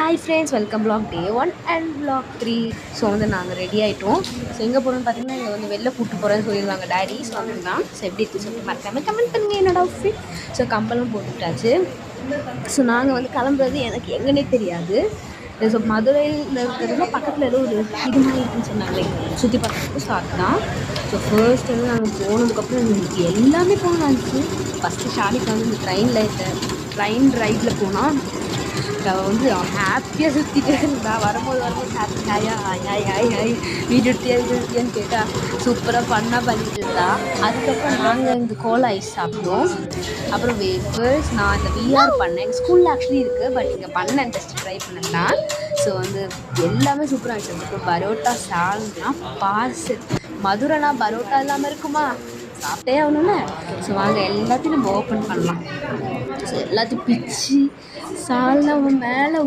Hi friends, welcome vlog day 1 and vlog 3. So வந்து நாங்கள் ready ஆகிட்டோம். ஸோ எங்கே போகிறோம்னு பார்த்தீங்கன்னா, இங்கே வந்து வெளில கூப்பிட்டு போகிறேன்னு சொல்லியிருந்தாங்க டாடி. ஸோ வந்து தான் ஸோ எப்படி இருக்குது சொல்லிட்டு மறக்காமல் கமெண்ட் பண்ணுங்கள் என்னோட அவுட்ஃபிட். ஸோ கம்பலும் போட்டுட்டாச்சு. ஸோ நாங்கள் வந்து கிளம்புறது எனக்கு எங்கன்னே தெரியாது. ஸோ மதுரையில் இருக்கிறதுல பக்கத்தில் ஏதோ ஒரு இது மாதிரி இருக்குன்னு சொன்னாங்களே, சுற்றி பார்க்கறதுக்கு ஸ்டார்ட் தான். ஸோ ஃபர்ஸ்ட் வந்து நாங்கள் போனதுக்கப்புறம் எங்களுக்கு எல்லாமே போகணும் இருந்துச்சு. ஃபஸ்ட்டு ஷாலிக்கு வந்து இந்த ட்ரெயின் ரைடில் போனால் அவள் வந்து ஹாப்பியாக சுற்றிட்டே இருந்தா. வரும்போது ஹாப்பி ஹாயா ஹாய் ஹாய் ஹாய் ஹாய் வீடு எடுத்தியான்னு கேட்டால் சூப்பராக ஃபன்னாக பண்ணிட்டு இருந்தா. அதுக்கப்புறம் நாங்கள் இந்த கோலா ஐஸ் சாப்பிட்டோம். அப்புறம் வேஃபர்ஸ் நான் இந்த விஆர் பண்ணேன். எங்கள் ஸ்கூலில் ஆக்சுவலி இருக்குது, பட் இங்கே பண்ணேன், டெஸ்ட் ட்ரை பண்ணேன். ஸோ வந்து எல்லாமே சூப்பராக இருந்துச்சு. அப்புறம் பரோட்டா சால்னா பார்சல். மதுரைனா பரோட்டா இல்லாமல் இருக்குமா? சாப்பிட்டே ஆகணும்ல. ஸோ வாங்க எல்லாத்தையும் நம்ம ஓப்பன் பண்ணலாம். ஸோ எல்லாத்தையும் பிச்சு சால்னா மேலே